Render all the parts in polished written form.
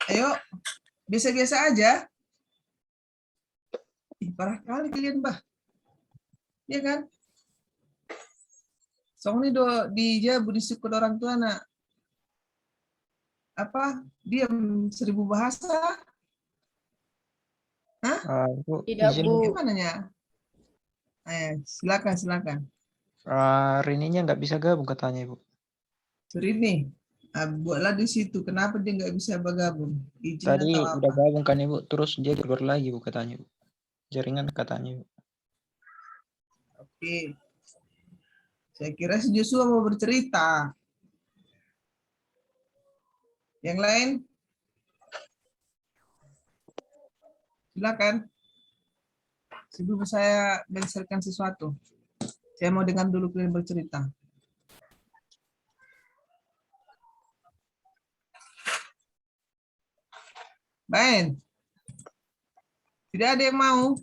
Ayo, biasa-biasa aja. Ih, parah kali kalian, Bah. Iya kan? Song ini di jabu disukul orang tua nak apa? Diam 1000 bahasa. Hah? Bu, Tidak, izin Bu. Gimana ya? Silakan. Rininya nggak bisa gabung katanya Ibu. Surini, buatlah di situ. Kenapa dia nggak bisa bergabung? Izin Tadi atau udah apa? gabung kan Ibu, terus dia keluar lagi Bu katanya Bu. Jaringan katanya Bu. Oke. Saya kira si Joshua mau bercerita. Yang lain? Silakan. Sebelum saya menceritakan sesuatu. Saya mau dengar dulu kalian bercerita. Baik. Tidak ada yang mau.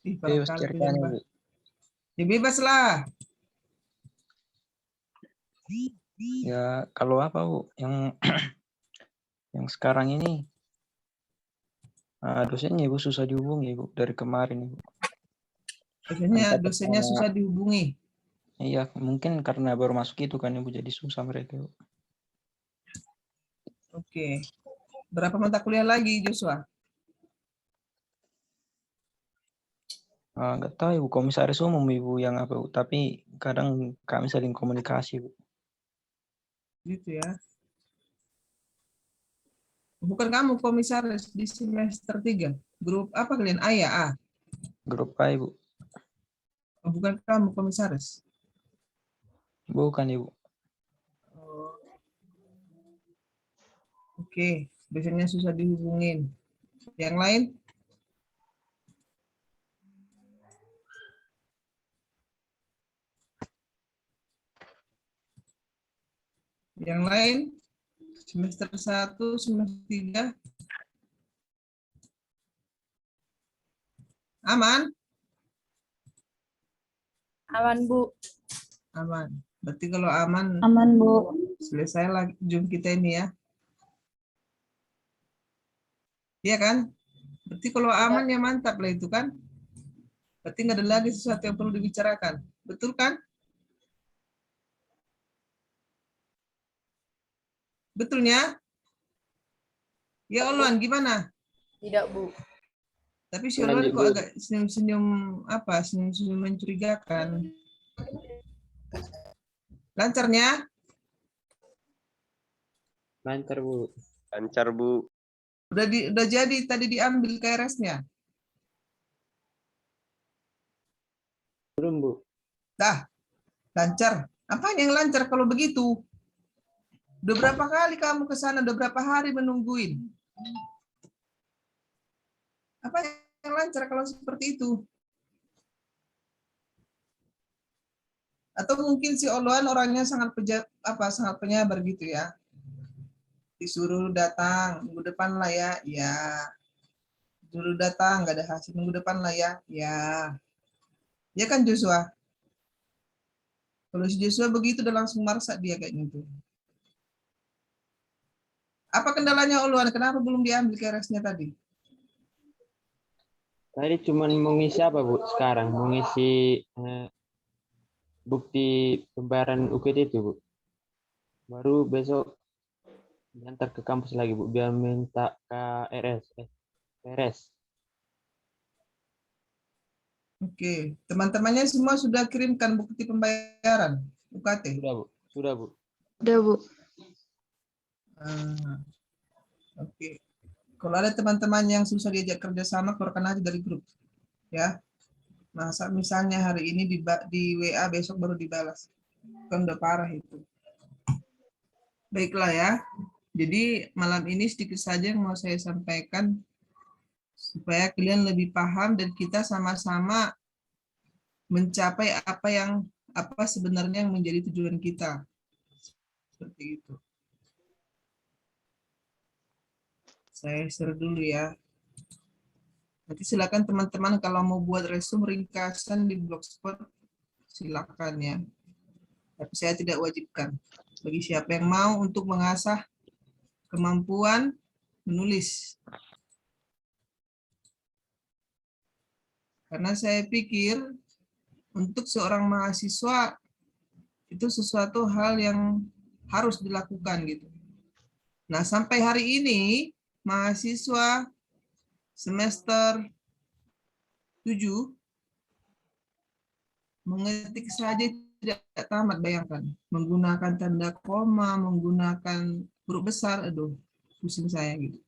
Ih, Bebas kali kalian, ceritanya Bah. Bu. Ya bebas lah. Ya kalau apa Bu, yang yang sekarang ini dosennya Ibu susah dihubungi Ibu dari kemarin Ibu. Entah Dosennya karena, susah dihubungi. iya mungkin karena baru masuk itu kan Ibu jadi susah mereka Ibu. Oke. Berapa mata kuliah lagi, Joshua? Nggak tahu Ibu, komisaris umum Ibu yang apa Bu, tapi kadang kami saling komunikasi Bu. Gitu ya. Bukan kamu komisaris di semester 3. Grup apa kalian? A ya? A. Grup A Ibu. Bukan kamu komisaris. Bukan Ibu. Oh, oke. Biasanya susah dihubungin. Yang lain? Yang lain? Semester 1, semester 3. Aman? Aman, Bu. Aman. Berarti kalau aman, Aman, Bu. selesai lagi Zoom kita ini ya. Iya kan? Berarti kalau aman ya mantap lah itu kan. Berarti nggak ada lagi sesuatu yang perlu dibicarakan. Betul kan? Betulnya? Ya Allah, gimana? Tidak, Bu. Tapi si Olan kok agak senyum-senyum apa? Senyum-senyum mencurigakan. Lancarnya? Lancar, Bu. Lancar, Bu. Udah jadi tadi diambil KRS-nya. Belum, Bu. Dah, lancar. Apa yang lancar kalau begitu? Udah berapa kali kamu ke sana? Udah berapa hari menungguin? Apa yang lancar kalau seperti itu? Atau mungkin si Oloan orangnya sangat sangat penyabar gitu ya. Disuruh datang minggu depan lah ya. Ya. Disuruh datang nggak ada hasil minggu depan lah ya. Ya. Ya kan Joshua? Kalau si Joshua begitu udah langsung marah dia kayak gitu. Apa kendalanya Oloan? Kenapa belum diambil KRS-nya tadi? Tadi cuma mau ngisi apa, Bu? Sekarang mau ngisi bukti pembayaran UKT itu, Bu. Baru besok diantar ke kampus lagi, Bu, biar minta KRS. Oke, teman-temannya semua sudah kirimkan bukti pembayaran UKT. Sudah, Bu. Sudah, Bu. Udah, Bu. Oke. Kalau ada teman-teman yang susah diajak kerjasama, keluarkan aja dari grup. Ya. Masa misalnya hari ini di WA, besok baru dibalas. Kan udah parah itu. Baiklah ya. Jadi malam ini sedikit saja yang mau saya sampaikan supaya kalian lebih paham dan kita sama-sama mencapai apa sebenarnya yang menjadi tujuan kita. Seperti itu. Saya share dulu ya. Nanti silakan teman-teman kalau mau buat resume ringkasan di Blogspot, silakan ya. Tapi saya tidak wajibkan. Bagi siapa yang mau untuk mengasah kemampuan menulis. Karena saya pikir untuk seorang mahasiswa itu sesuatu hal yang harus dilakukan gitu. Nah, sampai hari ini mahasiswa semester 7 mengetik saja tidak tamat, bayangkan. Menggunakan tanda koma, menggunakan huruf besar, aduh, pusing saya gitu.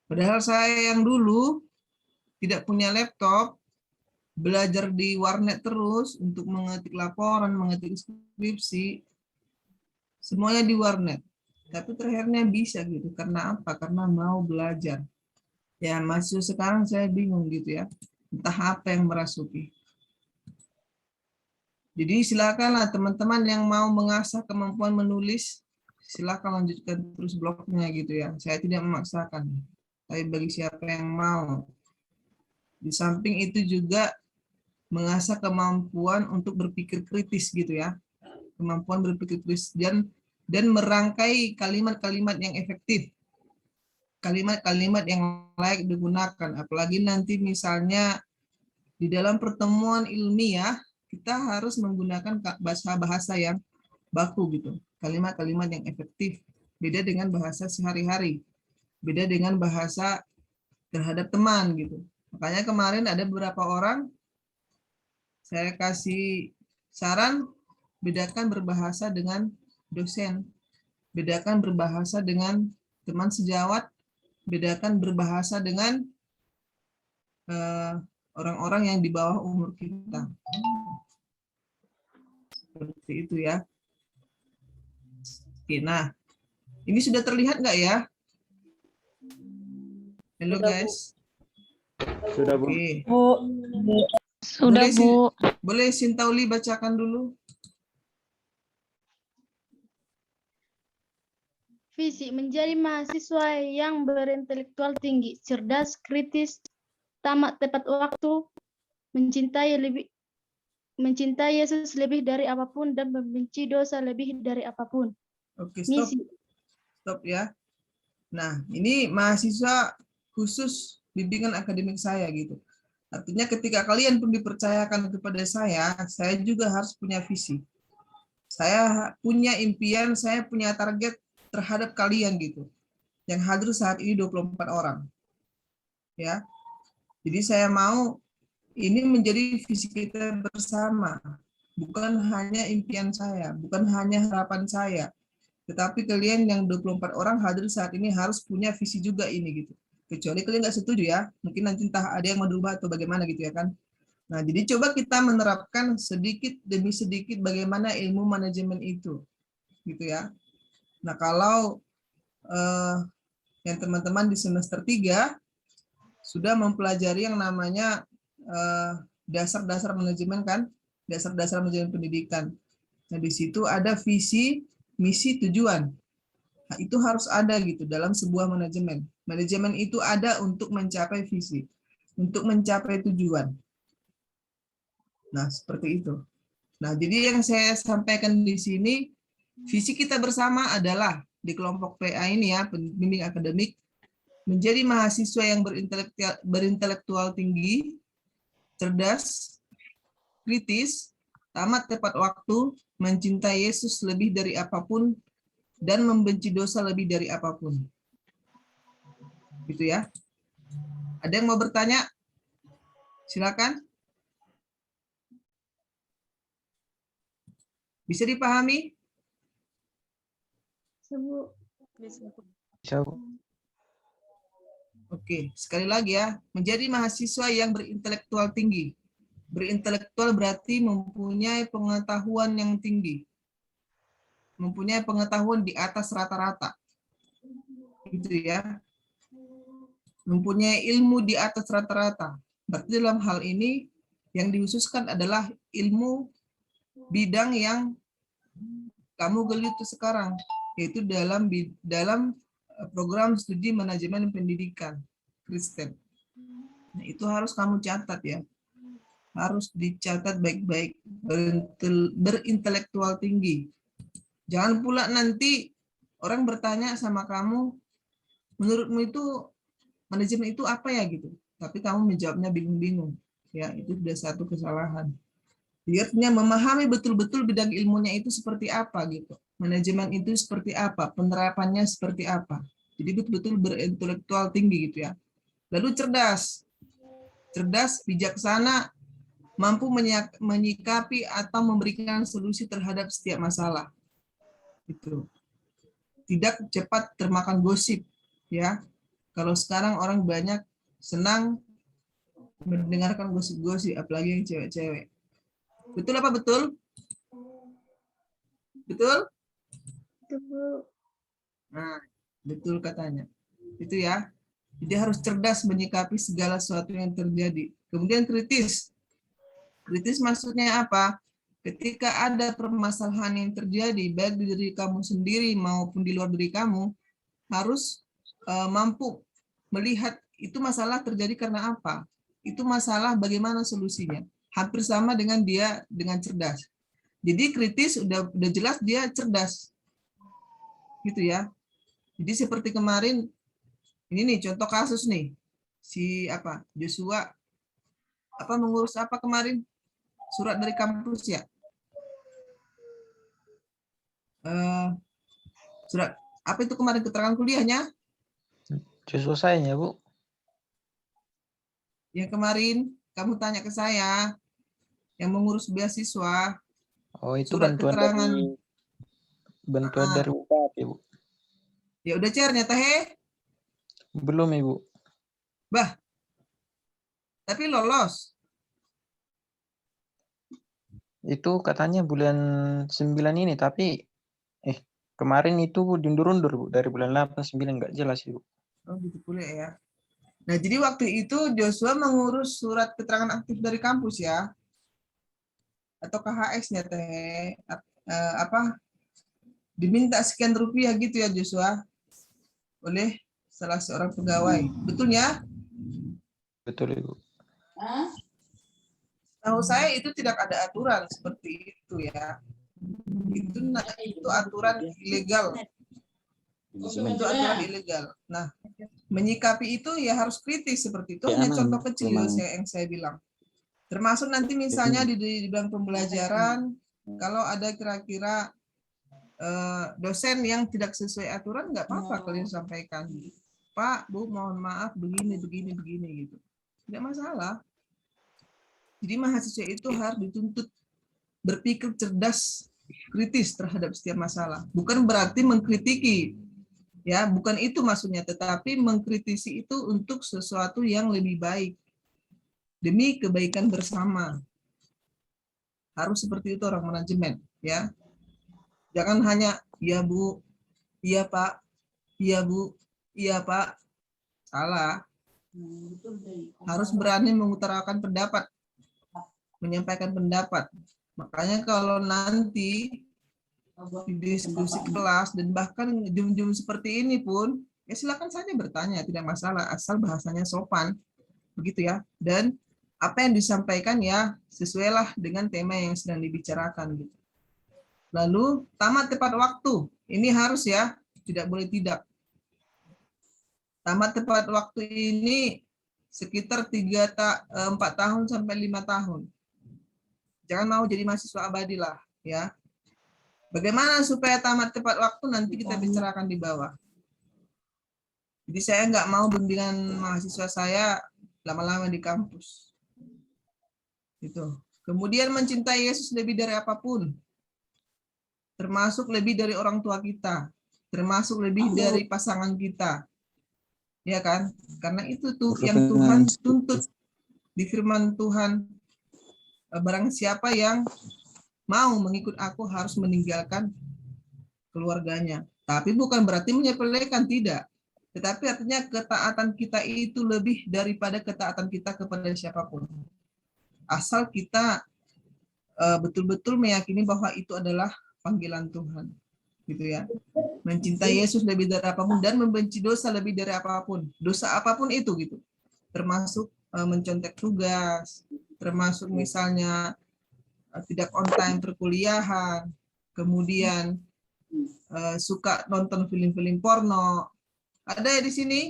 Padahal saya yang dulu tidak punya laptop, belajar di warnet terus untuk mengetik laporan, mengetik skripsi, semuanya di warnet. Tapi terakhirnya bisa gitu. Karena apa? Karena mau belajar. Ya, masih sekarang saya bingung gitu ya. Entah apa yang merasuki. Jadi silakanlah teman-teman yang mau mengasah kemampuan menulis, silakan lanjutkan terus blognya gitu ya. Saya tidak memaksakan. Tapi bagi siapa yang mau. Di samping itu juga mengasah kemampuan untuk berpikir kritis gitu ya. Kemampuan berpikir kritis dan merangkai kalimat-kalimat yang efektif. Kalimat-kalimat yang layak digunakan. Apalagi nanti misalnya di dalam pertemuan ilmiah, kita harus menggunakan bahasa-bahasa yang baku gitu. Kalimat-kalimat yang efektif. Beda dengan bahasa sehari-hari. Beda dengan bahasa terhadap teman gitu. Makanya kemarin ada beberapa orang saya kasih saran, bedakan berbahasa dengan dosen, bedakan berbahasa dengan teman sejawat, bedakan berbahasa dengan orang-orang yang di bawah umur kita. Seperti itu ya. Oke, nah, ini sudah terlihat nggak ya? Halo guys. Sudah, Bu. Oke. Sudah, Bu. Boleh Sintauli bacakan dulu? Visi menjadi mahasiswa yang berintelektual tinggi, cerdas, kritis, tamat tepat waktu, mencintai Yesus lebih dari apapun dan membenci dosa lebih dari apapun. Oke, stop. Misi. Stop ya. Nah, ini mahasiswa khusus bimbingan akademik saya gitu. Artinya ketika kalian pun dipercayakan kepada saya juga harus punya visi. Saya punya impian, saya punya target terhadap kalian gitu. Yang hadir saat ini 24 orang. Ya. Jadi saya mau ini menjadi visi kita bersama. Bukan hanya impian saya, bukan hanya harapan saya. Tetapi kalian yang 24 orang hadir saat ini harus punya visi juga ini gitu. Kecuali kalian nggak setuju ya, mungkin nanti entah ada yang mau dirubah atau bagaimana gitu ya kan. Nah, jadi coba kita menerapkan sedikit demi sedikit bagaimana ilmu manajemen itu, gitu ya. Nah, kalau yang teman-teman di semester 3 sudah mempelajari yang namanya dasar-dasar manajemen kan, dasar-dasar manajemen pendidikan. Nah, di situ ada visi, misi, tujuan. Nah, itu harus ada gitu dalam sebuah manajemen. Manajemen itu ada untuk mencapai visi, untuk mencapai tujuan. Nah, seperti itu. Nah, jadi yang saya sampaikan di sini, visi kita bersama adalah di kelompok PA ini ya, pembimbing akademik, menjadi mahasiswa yang berintelektual tinggi, cerdas, kritis, tamat tepat waktu, mencintai Yesus lebih dari apapun, dan membenci dosa lebih dari apapun. Gitu ya. Ada yang mau bertanya? Silakan. Bisa dipahami? Bisa, Bu. Oke, sekali lagi ya. Menjadi mahasiswa yang berintelektual tinggi. Berintelektual berarti mempunyai pengetahuan yang tinggi. Mempunyai pengetahuan di atas rata-rata. Gitu ya. Mempunyai ilmu di atas rata-rata. Berarti dalam hal ini yang dikhususkan adalah ilmu bidang yang kamu geluti sekarang, yaitu dalam program studi manajemen pendidikan Kristen. Nah, itu harus kamu catat ya. Harus dicatat baik-baik, berintelektual tinggi. Jangan pula nanti orang bertanya sama kamu, menurutmu itu manajemen itu apa ya gitu, tapi kamu menjawabnya bingung-bingung, ya itu sudah satu kesalahan. Dia artinya memahami betul-betul bidang ilmunya itu seperti apa gitu, manajemen itu seperti apa, penerapannya seperti apa. Jadi betul-betul berintelektual tinggi gitu ya. Lalu cerdas, bijaksana, mampu menyikapi atau memberikan solusi terhadap setiap masalah. Itu. Tidak cepat termakan gosip, ya. Kalau sekarang orang banyak senang mendengarkan gosip-gosip, apalagi yang cewek-cewek. Betul apa betul? Betul? Itu, Bu. Nah, betul katanya. Itu ya. Jadi harus cerdas menyikapi segala sesuatu yang terjadi. Kemudian kritis. Kritis maksudnya apa? Ketika ada permasalahan yang terjadi, baik di diri kamu sendiri maupun di luar diri kamu, harus mampu melihat itu masalah terjadi karena apa. Itu masalah bagaimana solusinya. Hampir sama dengan dia dengan cerdas. Jadi kritis udah jelas dia cerdas. Gitu ya. Jadi seperti kemarin, ini nih contoh kasus nih. Si Joshua mengurus apa kemarin? Surat dari kampus ya. Surat apa itu kemarin keterangan kuliahnya? Justru sayanya, Bu. Yang kemarin kamu tanya ke saya, yang mengurus beasiswa. Oh, itu Surat bantuan keterangan. dari UKAP, Bu. Ya udah cernya teh. Belum, Ibu. Bah. Tapi lolos. Itu katanya bulan 9 ini, tapi kemarin itu diundur-undur, Bu. Dari bulan 8, 9, nggak jelas, Ibu. Oh gitu kuliah ya. Nah, jadi waktu itu Joshua mengurus surat keterangan aktif dari kampus ya. Atau KHS-nya teh. Diminta sekian rupiah gitu ya Joshua. Oleh salah seorang pegawai. Betul ya? Betul, Ibu. Tahu saya itu tidak ada aturan seperti itu ya. Itu aturan ilegal. Itu aturan ilegal. Nah, menyikapi itu ya harus kritis seperti itu. Hanya contoh kecil yang saya bilang. Termasuk nanti misalnya di bidang pembelajaran, kalau ada kira-kira dosen yang tidak sesuai aturan, nggak apa-apa kalian sampaikan. Pak, Bu, mohon maaf begini gitu. Tidak masalah. Jadi mahasiswa itu harus dituntut berpikir cerdas, kritis terhadap setiap masalah. Bukan berarti mengkritiki, ya, bukan itu maksudnya, tetapi mengkritisi itu untuk sesuatu yang lebih baik demi kebaikan bersama. Harus seperti itu orang manajemen, ya. Jangan hanya iya Bu, iya Pak, iya Bu, iya Pak. Salah. Harus berani mengutarakan pendapat, menyampaikan pendapat. Makanya kalau nanti di diskusi kelas dan bahkan jum-jum seperti ini pun, ya silakan saja bertanya, tidak masalah, asal bahasanya sopan, begitu ya. Dan apa yang disampaikan ya sesuailah dengan tema yang sedang dibicarakan. Gitu. Lalu tamat tepat waktu, ini harus ya, tidak boleh tidak. Tamat tepat waktu ini sekitar 4 tahun sampai 5 tahun. Jangan mau jadi mahasiswa abadi lah, ya. Bagaimana supaya tamat tepat waktu nanti kita bicarakan di bawah. Jadi saya nggak mau bimbingan mahasiswa saya lama-lama di kampus. Gitu. Kemudian mencintai Yesus lebih dari apapun, termasuk lebih dari orang tua kita, termasuk lebih dari pasangan kita, ya kan? Karena itu tuh yang Tuhan tuntut di firman Tuhan. Barang siapa yang mau mengikut aku harus meninggalkan keluarganya. Tapi bukan berarti menyepelekan, tidak. Tetapi artinya ketaatan kita itu lebih daripada ketaatan kita kepada siapapun. Asal kita betul-betul meyakini bahwa itu adalah panggilan Tuhan. Gitu ya. Mencintai Yesus lebih dari apapun dan membenci dosa lebih dari apapun. Dosa apapun itu gitu. Termasuk mencontek tugas, termasuk misalnya tidak on time perkuliahan, kemudian suka nonton film-film porno. Ada ya di sini?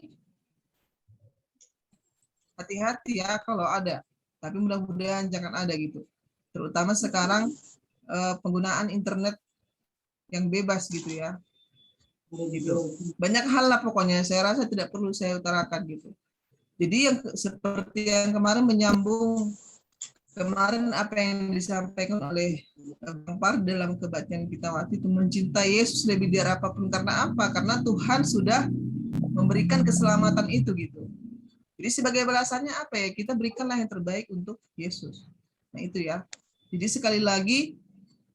Hati-hati ya kalau ada. Tapi mudah-mudahan jangan ada gitu. Terutama sekarang penggunaan internet yang bebas gitu ya. Gitu. Banyak hal lah pokoknya. Saya rasa tidak perlu saya utarakan gitu. Jadi yang seperti yang kemarin menyambung kemarin apa yang disampaikan oleh Bang Par dalam kebaktian kita waktu itu, mencintai Yesus lebih dari apapun. Karena apa? Karena Tuhan sudah memberikan keselamatan itu gitu. Jadi sebagai balasannya apa ya? Kita berikanlah yang terbaik untuk Yesus. Nah itu ya. Jadi sekali lagi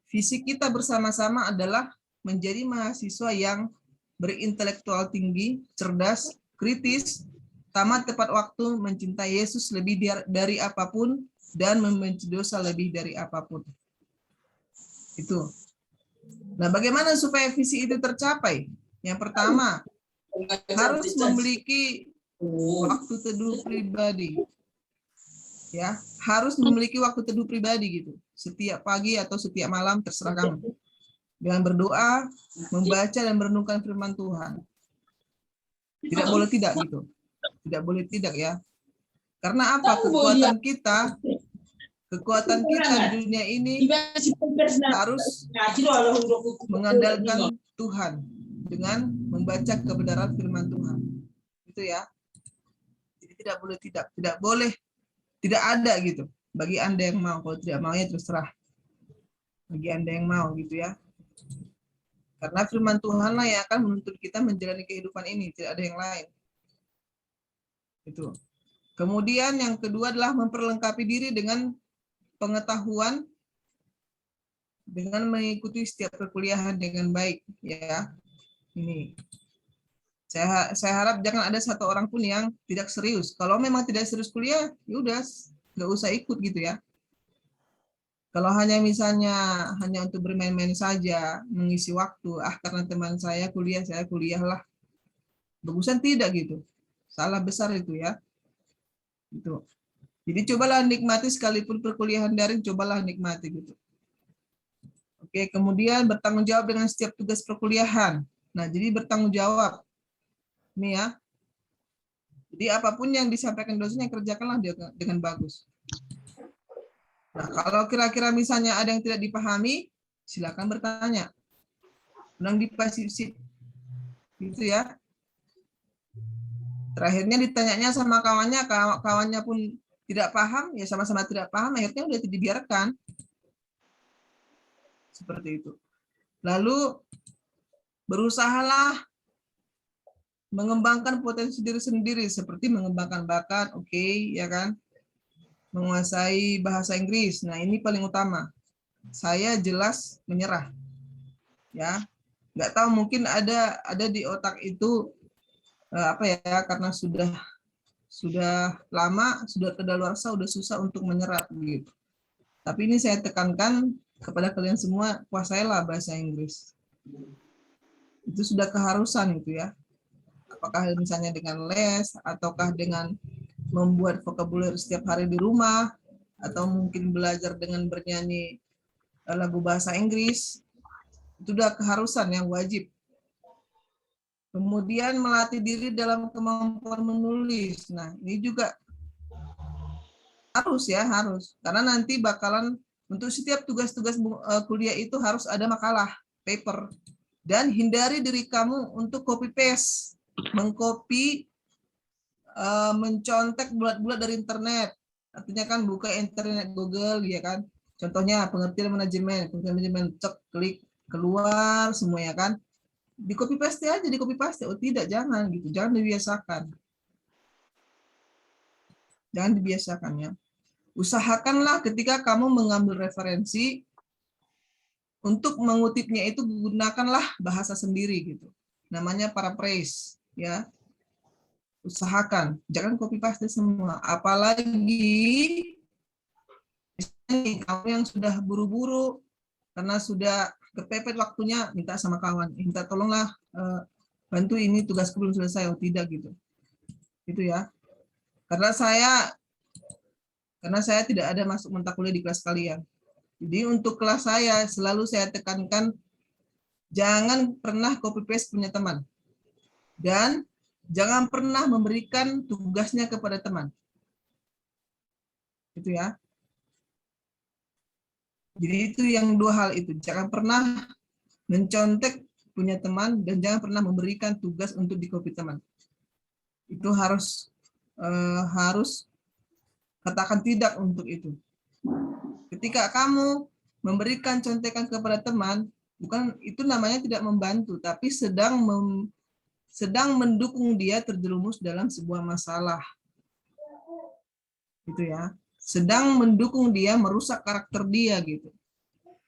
visi kita bersama-sama adalah menjadi mahasiswa yang berintelektual tinggi, cerdas, kritis, tamat tepat waktu, mencintai Yesus lebih dari apapun, dan membenci dosa lebih dari apapun. Itu. Nah, bagaimana supaya visi itu tercapai? Yang pertama, harus memiliki waktu teduh pribadi. Ya, harus memiliki waktu teduh pribadi gitu. Setiap pagi atau setiap malam terserah kamu. Dengan berdoa, membaca dan merenungkan firman Tuhan. Tidak boleh tidak gitu. Tidak boleh tidak ya. Karena apa? Kekuatan kita di dunia ini harus mengandalkan Tuhan dengan membaca kebenaran firman Tuhan. Itu ya. Jadi tidak boleh tidak ada gitu. Bagi Anda yang mau, kalau tidak mau ya terserah. Bagi Anda yang mau gitu ya. Karena firman Tuhanlah yang akan menuntut kita menjalani kehidupan ini, tidak ada yang lain. Itu. Kemudian yang kedua adalah memperlengkapi diri dengan pengetahuan dengan mengikuti setiap perkuliahan dengan baik ya. Ini saya harap jangan ada satu orang pun yang tidak serius. Kalau memang tidak serius kuliah, ya udah nggak usah ikut gitu ya. Kalau hanya misalnya hanya untuk bermain-main saja, mengisi waktu, karena teman saya kuliahlah. Bagusan tidak gitu. Salah besar itu ya. Itu. Jadi cobalah nikmati sekalipun perkuliahan daring, cobalah nikmati gitu. Oke, kemudian bertanggung jawab dengan setiap tugas perkuliahan. Nah, jadi bertanggung jawab. Ini ya. Jadi apapun yang disampaikan dosennya kerjakanlah dengan bagus. Nah, kalau kira-kira misalnya ada yang tidak dipahami, silakan bertanya. Ulang dipasif gitu ya. Terakhirnya ditanyanya sama kawannya pun tidak paham, ya sama-sama tidak paham, akhirnya udah dibiarkan. Seperti itu. Lalu berusahalah mengembangkan potensi diri sendiri, seperti mengembangkan bakat, oke, ya kan? Menguasai bahasa Inggris. Nah, ini paling utama. Saya jelas menyerah. Ya. Nggak tahu mungkin ada di otak itu karena sudah lama, sudah kedaluarsa, sudah susah untuk menyerap gitu. Tapi ini saya tekankan kepada kalian semua, kuasailah bahasa Inggris. Itu sudah keharusan itu ya. Apakah misalnya dengan les, ataukah dengan membuat vocabulary setiap hari di rumah, atau mungkin belajar dengan bernyanyi lagu bahasa Inggris, itu sudah keharusan yang wajib. Kemudian melatih diri dalam kemampuan menulis. Nah, ini juga harus. Karena nanti bakalan untuk setiap tugas-tugas kuliah itu harus ada makalah, paper. Dan hindari diri kamu untuk copy paste, mengcopy, mencontek bulat-bulat dari internet. Artinya kan buka internet Google, ya kan. Contohnya pengertian manajemen, cek, klik, keluar semua ya kan. Di copy paste aja, oh tidak, jangan gitu, jangan dibiasakan ya. Usahakanlah ketika kamu mengambil referensi, untuk mengutipnya itu gunakanlah bahasa sendiri gitu, namanya paraphrase ya. Usahakan jangan copy paste semua, apalagi kamu yang sudah buru-buru karena sudah kepepet waktunya, minta sama kawan, minta tolonglah bantu ini tugasku belum selesai, oh tidak gitu. Itu ya. Karena saya tidak ada masuk mata kuliah di kelas kalian. Jadi untuk kelas saya selalu saya tekankan Jangan pernah copy paste punya teman. Dan jangan pernah memberikan tugasnya kepada teman. Itu ya. Jadi itu yang dua hal itu. Jangan pernah mencontek punya teman dan jangan pernah memberikan tugas untuk di-copy teman. Itu harus katakan tidak untuk itu. Ketika kamu memberikan contekan kepada teman, bukan itu namanya tidak membantu, tapi sedang mendukung dia terjerumus dalam sebuah masalah. Gitu ya. Sedang mendukung dia merusak karakter dia gitu.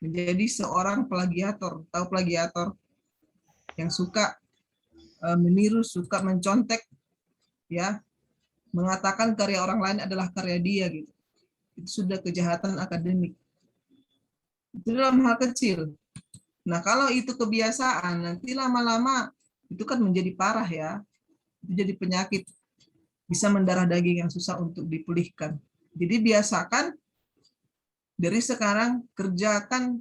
Menjadi seorang plagiator. Tahu plagiator? Yang suka meniru, suka mencontek, ya, mengatakan karya orang lain adalah karya dia gitu. Itu sudah kejahatan akademik. Itu dalam hal kecil. Nah, kalau itu kebiasaan, nanti lama-lama itu kan menjadi parah ya. Itu jadi penyakit. Bisa mendarah daging yang susah untuk dipulihkan. Jadi biasakan dari sekarang kerjakan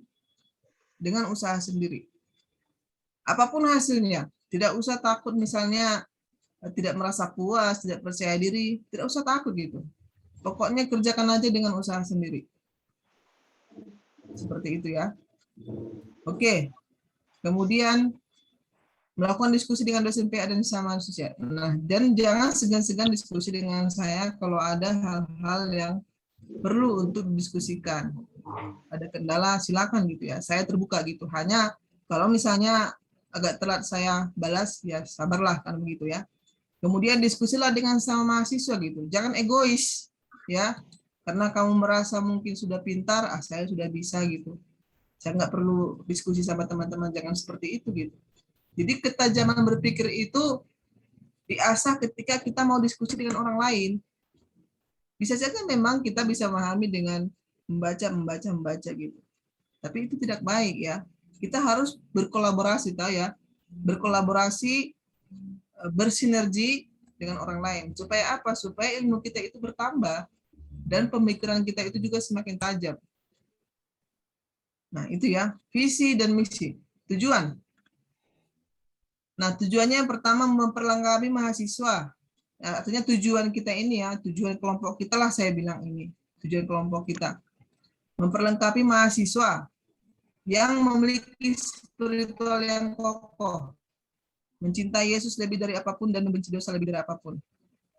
dengan usaha sendiri. Apapun hasilnya, tidak usah takut misalnya tidak merasa puas, tidak percaya diri, tidak usah takut gitu. Pokoknya kerjakan aja dengan usaha sendiri. Seperti itu ya. Oke. Kemudian melakukan diskusi dengan dosen PA dan sesama mahasiswa. Nah, dan jangan segan-segan diskusi dengan saya kalau ada hal-hal yang perlu untuk didiskusikan. Ada kendala silakan gitu ya. Saya terbuka gitu. Hanya kalau misalnya agak telat saya balas ya sabarlah kan begitu ya. Kemudian diskusilah dengan sama mahasiswa gitu. Jangan egois ya. Karena kamu merasa mungkin sudah pintar, saya sudah bisa gitu. Saya nggak perlu diskusi sama teman-teman, jangan seperti itu gitu. Jadi ketajaman berpikir itu diasah ketika kita mau diskusi dengan orang lain. Bisa saja memang kita bisa memahami dengan membaca gitu. Tapi itu tidak baik ya. Kita harus berkolaborasi, tahu ya. Berkolaborasi, bersinergi dengan orang lain. Supaya apa? Supaya ilmu kita itu bertambah dan pemikiran kita itu juga semakin tajam. Nah, itu ya, visi dan misi. Tujuan. Nah, tujuannya yang pertama memperlengkapi mahasiswa. Nah, artinya tujuan kita ini ya, tujuan kelompok kita lah saya bilang ini. Tujuan kelompok kita. Memperlengkapi mahasiswa yang memiliki spiritual yang kokoh. Mencintai Yesus lebih dari apapun dan membenci dosa lebih dari apapun.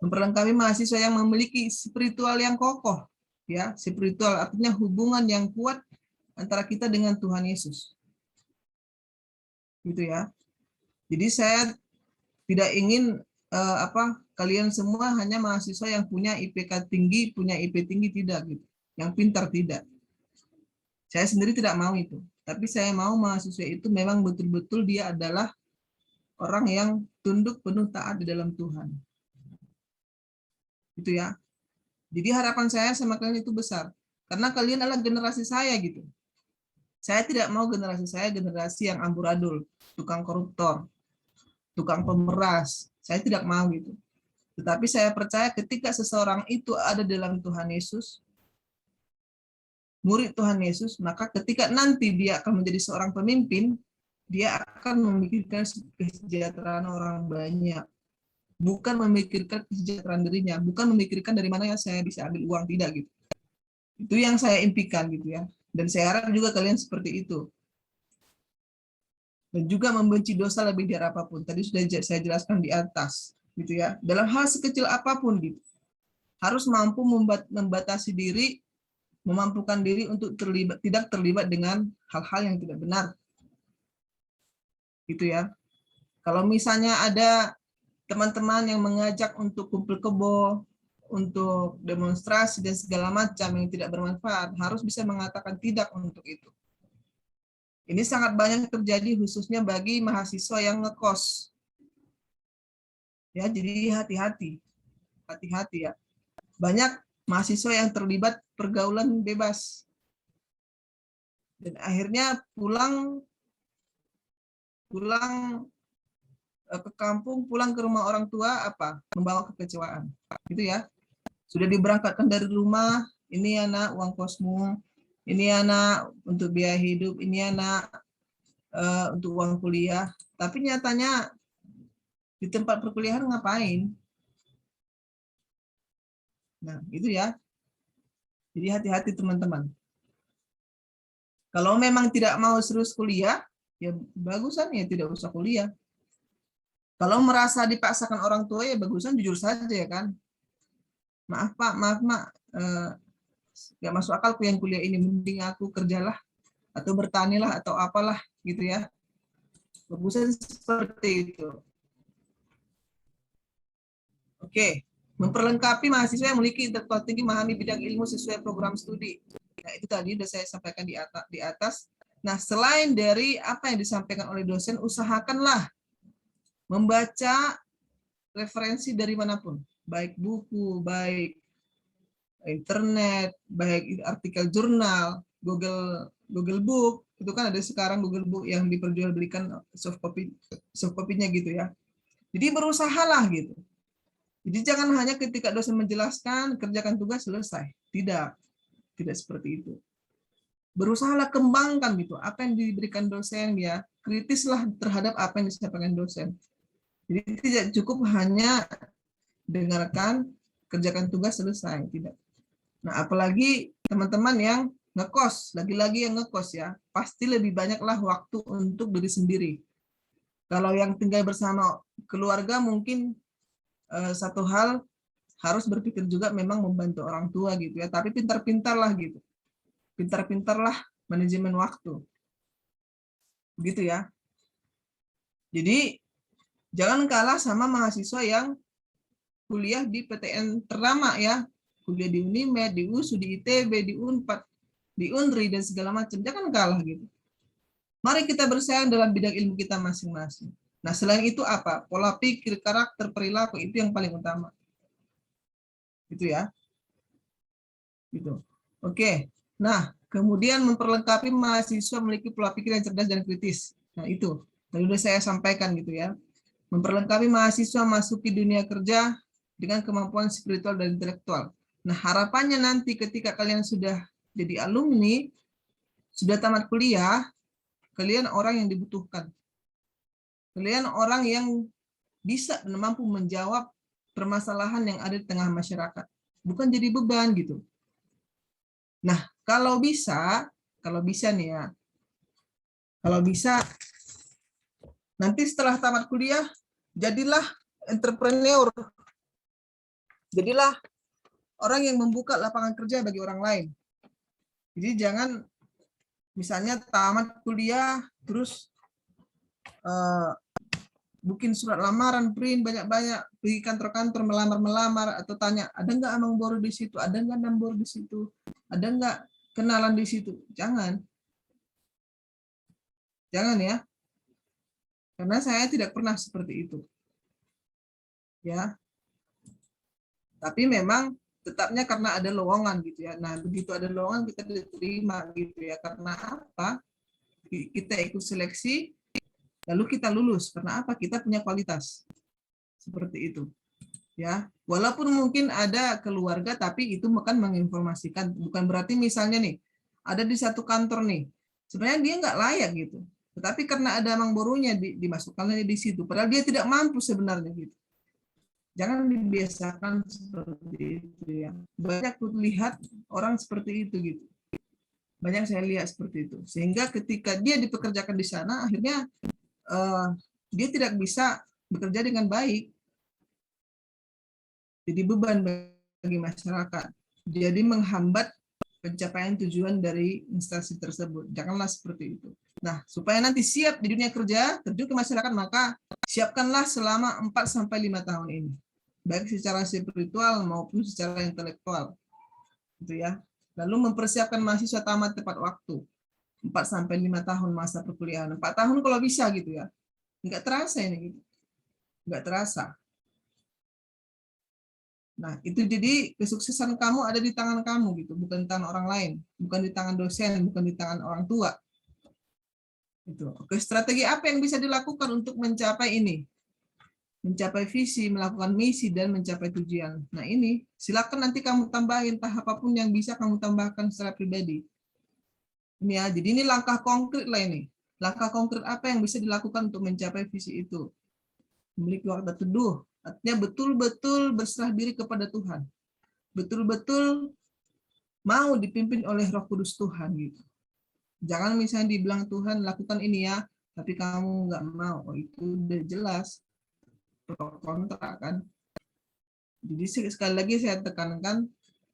Memperlengkapi mahasiswa yang memiliki spiritual yang kokoh. Ya, spiritual artinya hubungan yang kuat antara kita dengan Tuhan Yesus. Gitu ya. Jadi saya tidak ingin kalian semua hanya mahasiswa yang punya IPK tinggi, punya IP tinggi, tidak gitu. Yang pintar tidak. Saya sendiri tidak mau itu. Tapi saya mau mahasiswa itu memang betul-betul dia adalah orang yang tunduk penuh taat di dalam Tuhan. Itu ya. Jadi harapan saya sama kalian itu besar. Karena kalian adalah generasi saya gitu. Saya tidak mau generasi saya generasi yang amburadul, tukang koruptor, tukang pemeras. Saya tidak mau gitu. Tetapi saya percaya ketika seseorang itu ada dalam Tuhan Yesus, murid Tuhan Yesus, maka ketika nanti dia akan menjadi seorang pemimpin, dia akan memikirkan kesejahteraan orang banyak. Bukan memikirkan kesejahteraan dirinya, bukan memikirkan dari mana ya saya bisa ambil uang, tidak gitu. Itu yang saya impikan gitu ya. Dan saya harap juga kalian seperti itu. Dan juga membenci dosa lebih dari apapun. Tadi sudah saya jelaskan di atas, gitu ya. Dalam hal sekecil apapun gitu. Harus mampu membatasi diri, memampukan diri untuk tidak terlibat dengan hal-hal yang tidak benar. Gitu ya. Kalau misalnya ada teman-teman yang mengajak untuk kumpul kebo, untuk demonstrasi dan segala macam yang tidak bermanfaat, harus bisa mengatakan tidak untuk itu. Ini sangat banyak terjadi khususnya bagi mahasiswa yang ngekos. Ya, jadi hati-hati. Hati-hati ya. Banyak mahasiswa yang terlibat pergaulan bebas. Dan akhirnya pulang ke kampung, pulang ke rumah orang tua apa? Membawa kekecewaan. Gitu ya. Sudah diberangkatkan dari rumah, ini anak uang kosmu, ini anak untuk biaya hidup, ini anak untuk uang kuliah, tapi nyatanya di tempat perkuliahan ngapain? Nah, itu ya. Jadi hati-hati teman-teman. Kalau memang tidak mau serius kuliah, ya bagusan ya tidak usah kuliah. Kalau merasa dipaksakan orang tua, ya bagusan jujur saja ya kan. Maaf Pak, maaf Mak, nggak masuk akal aku yang kuliah ini, mending aku kerjalah atau bertanilah atau apalah gitu ya. Bagusan seperti itu. Oke, memperlengkapi mahasiswa yang memiliki intelektual tinggi memahami bidang ilmu sesuai program studi. Nah, itu tadi sudah saya sampaikan di atas. Nah, selain dari apa yang disampaikan oleh dosen, usahakanlah membaca referensi dari manapun, baik buku, baik internet, baik artikel jurnal, Google Book, itu kan ada sekarang Google Book yang diperjualbelikan soft copy-nya gitu ya. Jadi berusahalah gitu. Jadi jangan hanya ketika dosen menjelaskan, kerjakan tugas, selesai. Tidak seperti itu. Berusahalah kembangkan gitu, apa yang diberikan dosen ya, kritislah terhadap apa yang disampaikan dosen. Jadi tidak cukup hanya dengarkan, kerjakan tugas, selesai, tidak. Nah, apalagi teman-teman yang ngekos, lagi-lagi yang ngekos ya, pasti lebih banyaklah waktu untuk diri sendiri. Kalau yang tinggal bersama keluarga mungkin satu hal harus berpikir juga memang membantu orang tua gitu ya, tapi pintar-pintarlah gitu. Pintar-pintarlah manajemen waktu. Begitu ya. Jadi jangan kalah sama mahasiswa yang kuliah di PTN ternama ya. Kuliah di Unimed, di USU, di ITB, di Unpad, di Unri dan segala macam. Jangan kalah gitu. Mari kita bersaing dalam bidang ilmu kita masing-masing. Nah, selain itu apa? Pola pikir, karakter, perilaku itu yang paling utama. Gitu ya. Gitu. Oke. Nah, kemudian memperlengkapi mahasiswa memiliki pola pikir yang cerdas dan kritis. Nah, itu tadi sudah saya sampaikan gitu ya. Memperlengkapi mahasiswa masuki dunia kerja dengan kemampuan spiritual dan intelektual. Nah, harapannya nanti ketika kalian sudah jadi alumni, sudah tamat kuliah, kalian orang yang dibutuhkan. Kalian orang yang bisa dan mampu menjawab permasalahan yang ada di tengah masyarakat. Bukan jadi beban gitu. Nah, kalau bisa nih ya, kalau bisa nanti setelah tamat kuliah, jadilah entrepreneur. Jadilah orang yang membuka lapangan kerja bagi orang lain. Jadi jangan misalnya tamat kuliah, terus bikin surat lamaran, print banyak-banyak, pergi kantor-kantor melamar-melamar, atau tanya, ada nggak Amang Boru di situ, ada nggak Nambor di situ, ada nggak kenalan di situ. Jangan ya, karena saya tidak pernah seperti itu ya. Tapi memang tetapnya karena ada lowongan gitu ya. Nah, begitu ada lowongan kita diterima gitu ya. Karena apa? Kita ikut seleksi, lalu kita lulus. Karena apa? Kita punya kualitas. Seperti itu. Ya, walaupun mungkin ada keluarga, tapi itu bukan menginformasikan. Bukan berarti misalnya nih, ada di satu kantor nih, sebenarnya dia nggak layak gitu. Tetapi karena ada Amang Borunya dimasukkannya di situ. Padahal dia tidak mampu sebenarnya gitu. Jangan dibiasakan seperti itu ya. Banyak lihat orang seperti itu gitu. Banyak saya lihat seperti itu. Sehingga ketika dia dipekerjakan di sana, akhirnya dia tidak bisa bekerja dengan baik. Jadi beban bagi masyarakat. Jadi menghambat pencapaian tujuan dari instansi tersebut. Janganlah seperti itu. Nah, supaya nanti siap di dunia kerja, terjun ke masyarakat, maka siapkanlah selama 4-5 tahun ini. Baik secara spiritual maupun secara intelektual. Gitu ya. Lalu mempersiapkan mahasiswa tamat tepat waktu. 4-5 tahun masa perkuliahan. 4 tahun kalau bisa gitu ya. Enggak terasa ini gitu. Enggak terasa. Nah, itu jadi kesuksesan kamu ada di tangan kamu gitu, bukan di tangan orang lain, bukan di tangan dosen, bukan di tangan orang tua. Itu. Oke, strategi apa yang bisa dilakukan untuk mencapai ini? Mencapai visi, melakukan misi, dan mencapai tujuan. Nah, ini silakan nanti kamu tambahin tahap apapun yang bisa kamu tambahkan secara pribadi. Ini ya, jadi ini langkah konkret lah ini. Langkah konkret apa yang bisa dilakukan untuk mencapai visi itu? Memiliki waktu teduh, artinya betul-betul berserah diri kepada Tuhan. Betul-betul mau dipimpin oleh Roh Kudus Tuhan gitu. Jangan misalnya dibilang Tuhan lakukan ini ya, tapi kamu nggak mau. Oh, itu udah jelas pro kontra kan. Jadi sekali lagi saya tekankan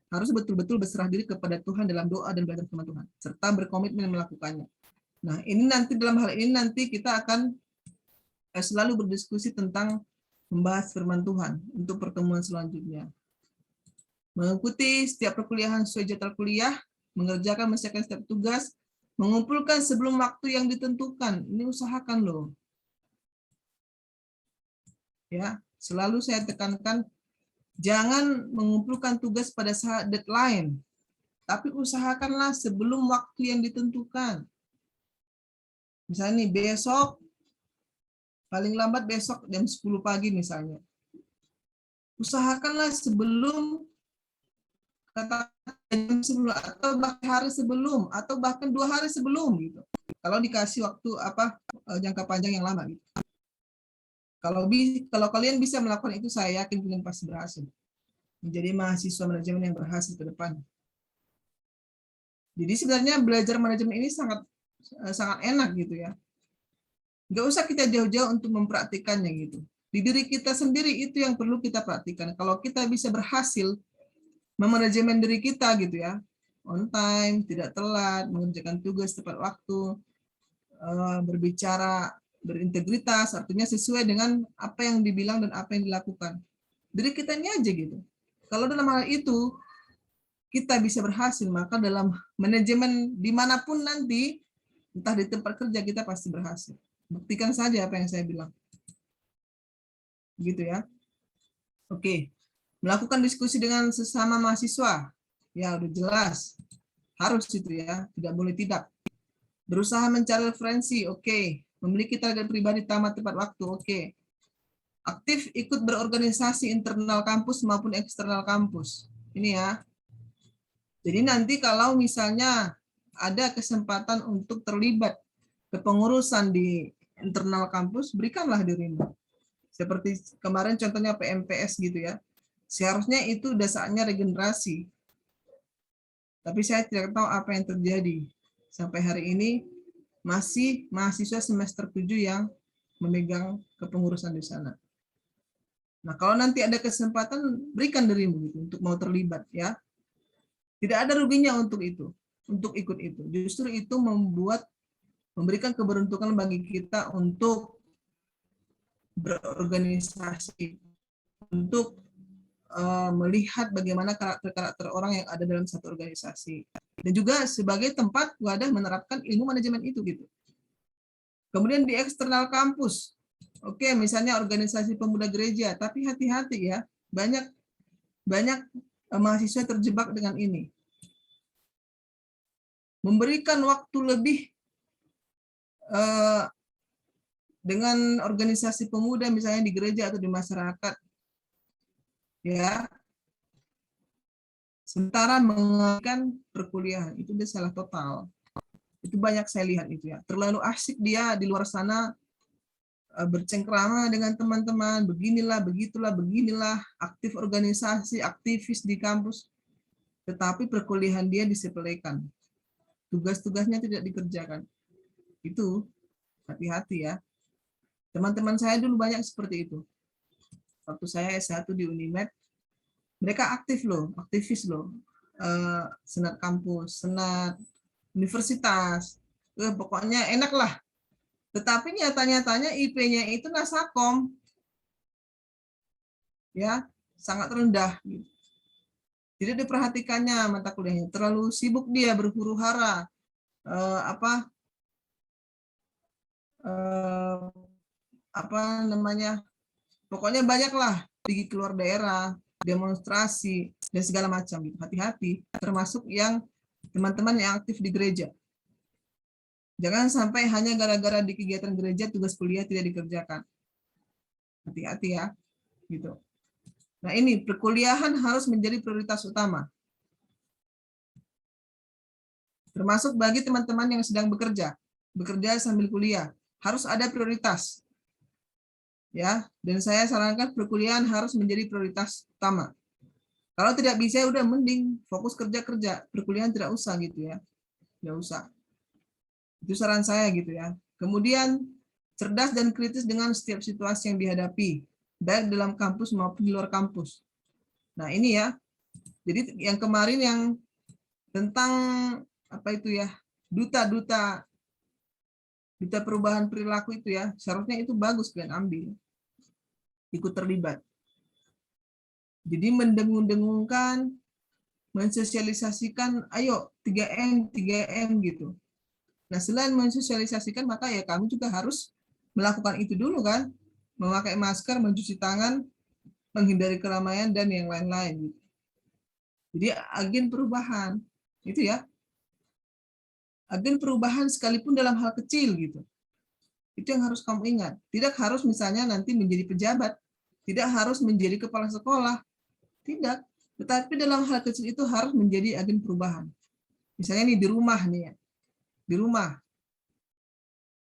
harus betul-betul berserah diri kepada Tuhan dalam doa dan belajar firman Tuhan, serta berkomitmen melakukannya. Nah, ini nanti dalam hal ini nanti kita akan selalu berdiskusi tentang membahas firman Tuhan untuk pertemuan selanjutnya. Mengikuti setiap perkuliahan sesuai jadwal kuliah, mengerjakan menyelesaikan setiap tugas, mengumpulkan sebelum waktu yang ditentukan. Ini usahakan loh. Ya, selalu saya tekankan jangan mengumpulkan tugas pada saat deadline, tapi usahakanlah sebelum waktu yang ditentukan. Misalnya nih, besok, paling lambat besok jam 10 pagi misalnya. Usahakanlah sebelum, jam 10, atau bahkan hari sebelum, atau bahkan 2 hari sebelum gitu. Kalau dikasih waktu jangka panjang yang lama gitu. Kalau kalian bisa melakukan itu, saya yakin kalian pasti berhasil. Menjadi mahasiswa manajemen yang berhasil ke depan. Jadi sebenarnya belajar manajemen ini sangat enak gitu ya. Nggak usah kita jauh-jauh untuk mempraktikannya gitu. Di diri kita sendiri itu yang perlu kita praktikan. Kalau kita bisa berhasil memanajemen diri kita gitu ya, on time, tidak telat, mengerjakan tugas tepat waktu, berbicara berintegritas, artinya sesuai dengan apa yang dibilang dan apa yang dilakukan. Diri kita ini aja gitu. Kalau dalam hal itu kita bisa berhasil, maka dalam manajemen dimanapun nanti, entah di tempat kerja, kita pasti berhasil. Buktikan saja apa yang saya bilang. Gitu ya. Oke. Melakukan diskusi dengan sesama mahasiswa. Ya, udah jelas. Harus itu ya, tidak boleh tidak. Berusaha mencari referensi, oke. Memiliki target pribadi tamat tepat waktu, oke. Aktif ikut berorganisasi internal kampus maupun eksternal kampus. Ini ya. Jadi nanti kalau misalnya ada kesempatan untuk terlibat kepengurusan di internal kampus, berikanlah dirimu. Seperti kemarin contohnya PMPS gitu ya. Seharusnya itu udah saatnya regenerasi. Tapi saya tidak tahu apa yang terjadi. Sampai hari ini masih mahasiswa semester 7 yang memegang kepengurusan di sana. Nah, kalau nanti ada kesempatan, berikan dirimu gitu, untuk mau terlibat ya. Tidak ada ruginya untuk itu, untuk ikut itu. Justru itu memberikan keberuntungan bagi kita untuk berorganisasi, untuk melihat bagaimana karakter-karakter orang yang ada dalam satu organisasi. Dan juga sebagai tempat wadah menerapkan ilmu manajemen itu gitu. Kemudian di eksternal kampus, oke, misalnya organisasi pemuda gereja, tapi hati-hati ya, banyak mahasiswa terjebak dengan ini. Memberikan waktu lebih dengan organisasi pemuda misalnya di gereja atau di masyarakat, ya, sementara mengalihkan perkuliahan, itu dia salah total. Itu banyak saya lihat itu ya, terlalu asik dia di luar sana bercengkrama dengan teman-teman, beginilah, begitulah, beginilah, aktif organisasi, aktivis di kampus, tetapi perkuliahan dia disepelekan. Tugas-tugasnya tidak dikerjakan. Itu hati-hati ya. Teman-teman saya dulu banyak seperti itu. Waktu saya S1 di Unimed, mereka aktif loh, aktivis loh. Senat kampus, senat universitas, pokoknya enak lah. Tetapi nyata-nyatanya IP-nya itu nasakom, ya, sangat rendah. Tidak diperhatikannya mata kuliahnya, terlalu sibuk dia berhuru-hara, pokoknya banyaklah pergi keluar daerah, demonstrasi dan segala macam. Hati-hati, termasuk yang teman-teman yang aktif di gereja. Jangan sampai hanya gara-gara di kegiatan gereja tugas kuliah tidak dikerjakan. Hati-hati ya, gitu. Nah ini perkuliahan harus menjadi prioritas utama. Termasuk bagi teman-teman yang sedang bekerja. bekerja sambil kuliah. Harus ada prioritas. Ya, dan saya sarankan perkuliahan harus menjadi prioritas utama. Kalau tidak bisa, udah mending fokus kerja, perkuliahan tidak usah gitu ya. Tidak usah. Itu saran saya gitu ya. Kemudian cerdas dan kritis dengan setiap situasi yang dihadapi, baik dalam kampus maupun di luar kampus. Nah, ini ya. Jadi yang kemarin yang tentang apa itu ya? Duta perubahan perilaku itu ya, seharusnya itu bagus kalian ambil. Ikut terlibat. Jadi mendengung-dengungkan, mensosialisasikan, ayo 3M gitu. Nah, selain mensosialisasikan, maka ya kami juga harus melakukan itu dulu kan. Memakai masker, mencuci tangan, menghindari keramaian, dan yang lain-lain. Jadi agen perubahan, itu ya. Agen perubahan sekalipun dalam hal kecil gitu. Itu yang harus kamu ingat. Tidak harus misalnya nanti menjadi pejabat. Tidak harus menjadi kepala sekolah. Tidak. Tetapi dalam hal kecil itu harus menjadi agen perubahan. Misalnya nih di rumah nih ya. Di rumah.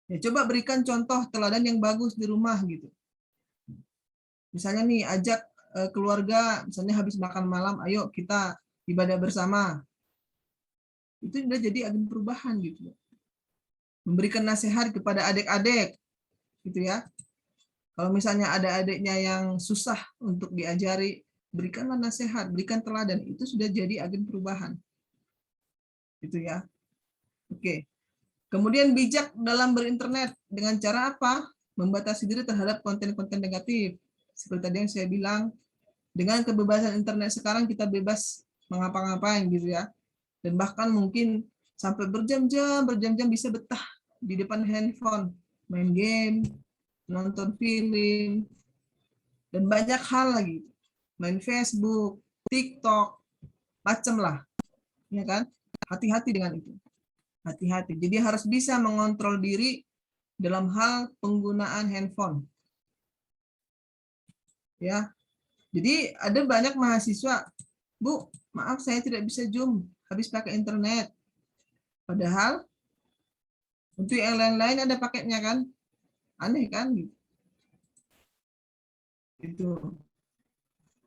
Ya, coba berikan contoh teladan yang bagus di rumah gitu. Misalnya nih ajak keluarga, misalnya habis makan malam, ayo kita ibadah bersama. Itu sudah jadi agen perubahan gitu. Memberikan nasihat kepada adik-adik gitu ya. Kalau misalnya ada adiknya yang susah untuk diajari, berikanlah nasihat, berikan teladan, itu sudah jadi agen perubahan. Gitu ya. Oke. Kemudian bijak dalam berinternet dengan cara apa? Membatasi diri terhadap konten-konten negatif. Seperti tadi yang saya bilang, dengan kebebasan internet sekarang kita bebas mengapa-ngapain gitu ya. Dan bahkan mungkin sampai berjam-jam bisa betah di depan handphone, main game, nonton film, dan banyak hal lagi. Main Facebook, TikTok, macam lah. Ya kan? Hati-hati dengan itu. Hati-hati. Jadi harus bisa mengontrol diri dalam hal penggunaan handphone. Ya. Jadi ada banyak mahasiswa, Bu, maaf saya tidak bisa Zoom, habis pakai internet. Padahal untuk yang lain-lain ada paketnya kan? Aneh kan gitu. Itu.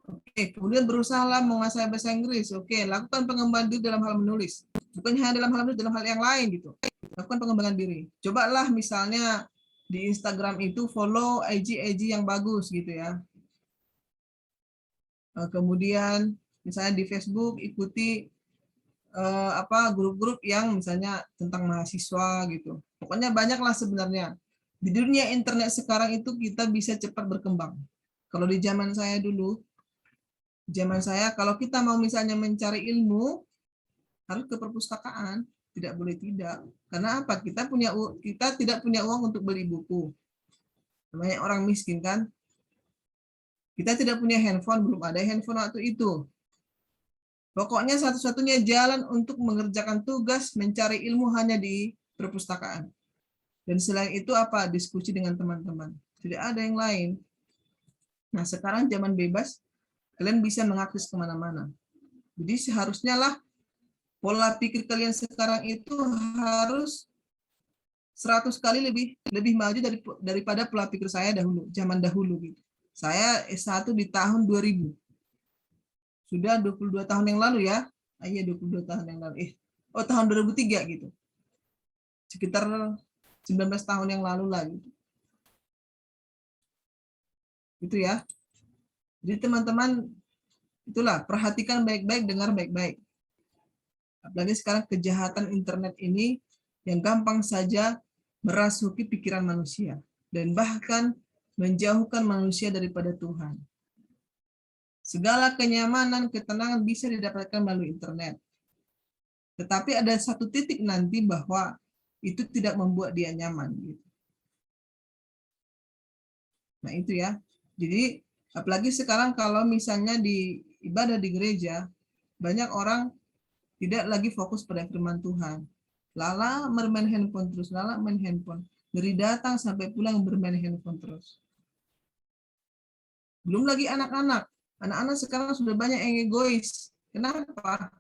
Oke, kemudian berusahalah menguasai bahasa Inggris. Oke, lakukan pengembangan diri dalam hal menulis. Bukan hanya dalam hal menulis, dalam hal yang lain gitu. Lakukan pengembangan diri. Cobalah misalnya di Instagram itu follow IG yang bagus gitu ya. Kemudian misalnya di Facebook ikuti grup-grup yang misalnya tentang mahasiswa gitu. Pokoknya banyaklah sebenarnya. Di dunia internet sekarang itu kita bisa cepat berkembang. Kalau di zaman saya dulu, kalau kita mau misalnya mencari ilmu, harus ke perpustakaan, tidak boleh tidak. Karena apa? Kita tidak punya uang untuk beli buku. Namanya orang miskin kan. Kita tidak punya handphone, belum ada handphone waktu itu. Pokoknya satu-satunya jalan untuk mengerjakan tugas mencari ilmu hanya di perpustakaan. Dan selain itu apa? Diskusi dengan teman-teman. Tidak ada yang lain. Nah, sekarang zaman bebas, kalian bisa mengakses kemana-mana. Jadi seharusnya lah pola pikir kalian sekarang itu harus 100 kali lebih maju daripada pola pikir saya zaman dahulu gitu. Saya S1 di tahun 2000. Sudah 22 tahun yang lalu ya. Iya 22 tahun yang lalu. Tahun 2003 gitu. Sekitar 19 tahun yang lalu lah gitu. Itu ya. Jadi teman-teman itulah perhatikan baik-baik, dengar baik-baik. Apalagi sekarang kejahatan internet ini yang gampang saja merasuki pikiran manusia dan bahkan menjauhkan manusia daripada Tuhan. Segala kenyamanan, ketenangan bisa didapatkan melalui internet. Tetapi ada satu titik nanti bahwa itu tidak membuat dia nyaman. Nah itu ya. Jadi apalagi sekarang kalau misalnya di ibadah di gereja, banyak orang tidak lagi fokus pada firman Tuhan. Lala bermain handphone terus, lala main handphone. Dari datang sampai pulang bermain handphone terus. Belum lagi anak-anak. Anak-anak sekarang sudah banyak yang egois. Kenapa?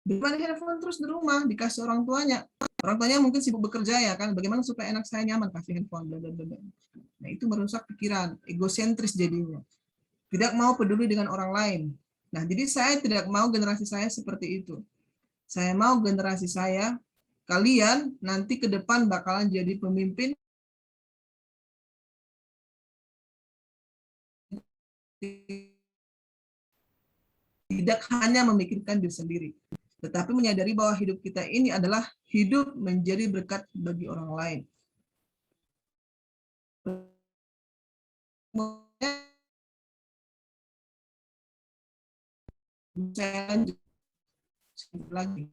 Bermain handphone terus di rumah, dikasih orang tuanya. Orang tuanya mungkin sibuk bekerja ya kan, bagaimana supaya anak saya nyaman, kasih handphone, bla bla bla. Nah, itu merusak pikiran, egosentris jadinya. Tidak mau peduli dengan orang lain. Nah, jadi saya tidak mau generasi saya seperti itu. Saya mau generasi saya, kalian nanti ke depan bakalan jadi pemimpin tidak hanya memikirkan diri sendiri, tetapi menyadari bahwa hidup kita ini adalah hidup menjadi berkat bagi orang lain. Saya lanjut lagi.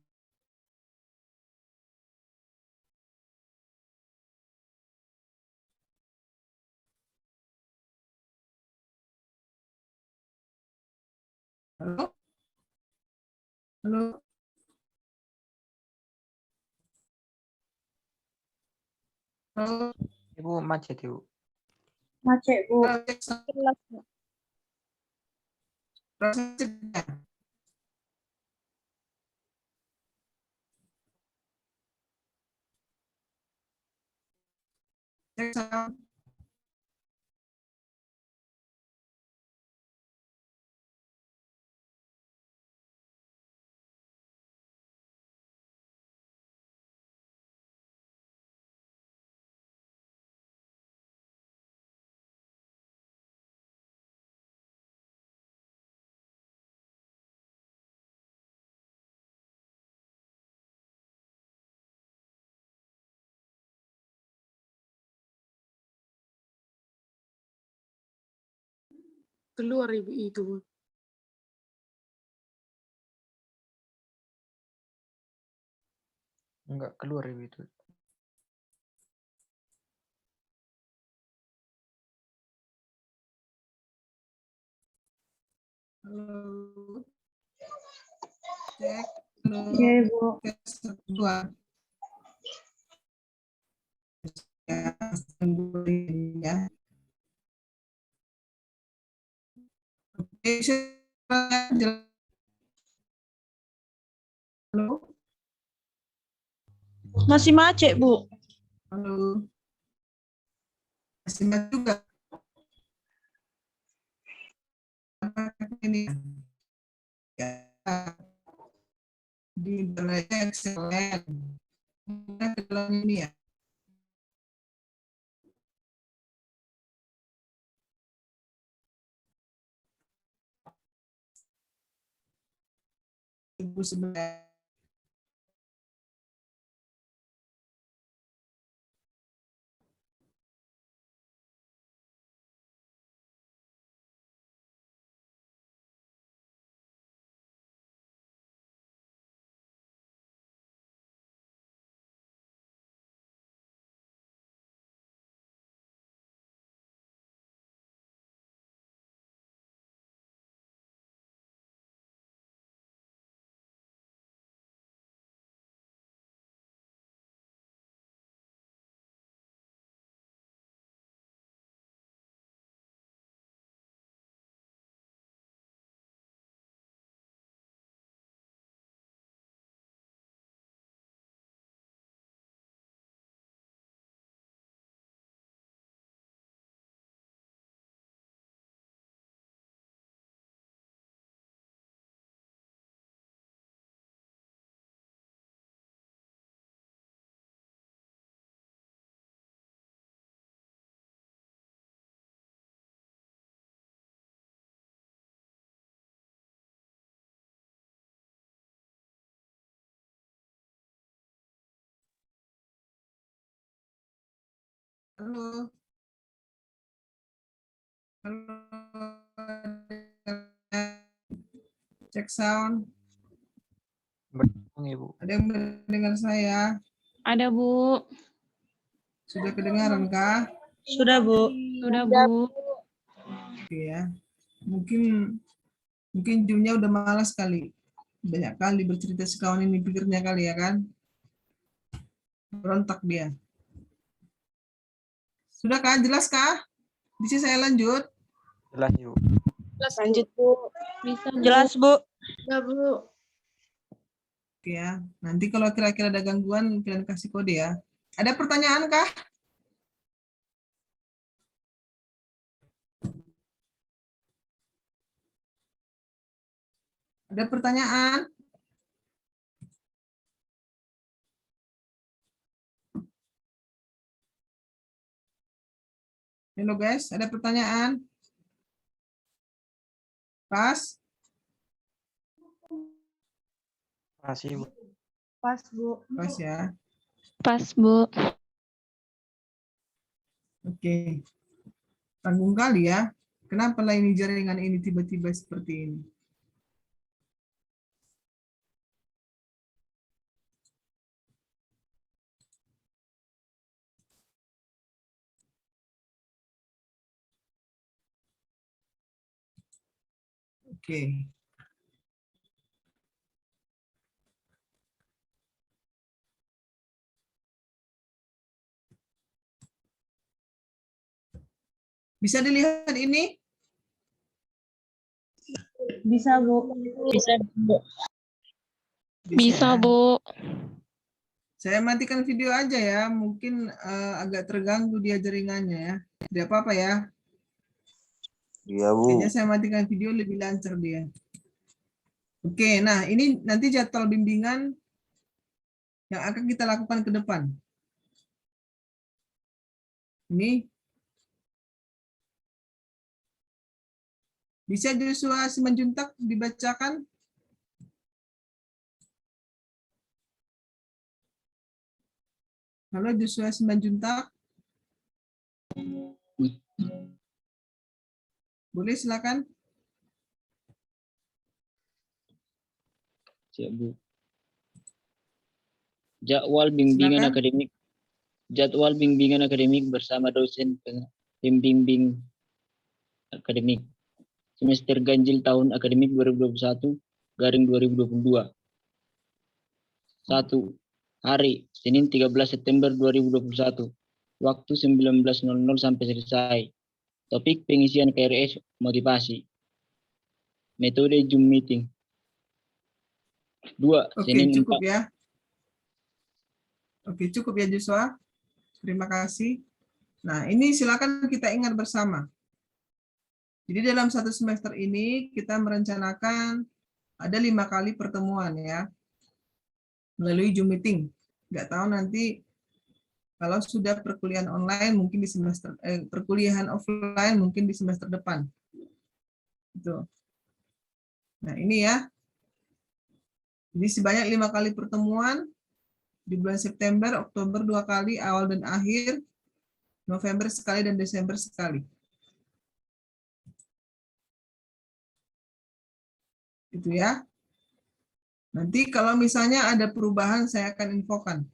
Halo? Halo? Halo? Ibu macet, Ibu. Macet, Bu. Keluar ibu itu. Enggak keluar, Ibu itu. Halo. Cek. Halo. Iya, Ibu. Tes dua. Ya, ya. Oke, halo. Masih macet, Bu. Halo. Masih macet juga. Apakah ini ya, di belakang excellent. Nah, ke dalam ini ya. Ibu sebelah. Halo. Halo. Cek sound. Ibu. Ada yang mendengar saya? Ada, Bu. Sudah kedengaran kah? Sudah, Bu. Sudah, Bu. Oke ya. Mungkin Jumnya udah malas kali. Banyak kali bercerita sekawan ini pikirnya kali ya kan? Berontak dia. Sudah kah? Jelas kah? Bisa saya lanjut? Jelas, Ibu. Lanjut, Bu. Bisa, Bu. Jelas, Bu. Sudah, Bu. Oke ya. Nanti kalau kira-kira ada gangguan, kalian kasih kode ya. Ada pertanyaan kah? Ada pertanyaan? Halo guys, ada pertanyaan? Pas? Masih, Bu. Pas, Bu. Pas ya. Pas, Bu. Oke. Tanggung kali ya. Kenapa lah ini jaringan ini tiba-tiba seperti ini? Oke. Bisa dilihat ini? Bisa, Bu. Bisa, Bu. Bisa, ya. Bu. Saya matikan video aja ya. Mungkin agak terganggu dia jaringannya ya. Tidak apa-apa ya. Iya, Bu. Kayaknya saya matikan video lebih lancar dia. Oke, nah ini nanti jadwal bimbingan yang akan kita lakukan ke depan. Ini bisa Joshua Simanjuntak dibacakan? Halo Joshua Simanjuntak. Boleh silakan. Siap, Bu. Jadwal bimbingan akademik bersama dosen pembimbing akademik semester ganjil tahun akademik 2021/2022. 1. Hari Senin 13 September 2021. Waktu 19.00 sampai selesai. Topik pengisian KRS motivasi. Metode Zoom meeting. 2. Oke, Senin cukup 4. ya. Oke, cukup ya Joshua. Terima kasih. Nah, ini silakan kita ingat bersama. Jadi dalam satu semester ini kita merencanakan ada 5 kali pertemuan ya. Melalui Zoom meeting. Nggak tahu nanti kalau sudah perkuliahan online mungkin di semester perkuliahan offline mungkin di semester depan. Gitu. Nah, ini ya. Jadi sebanyak 5 kali pertemuan di bulan September, Oktober 2 kali, awal dan akhir, November sekali, dan Desember sekali. Itu ya. Nanti kalau misalnya ada perubahan, saya akan infokan.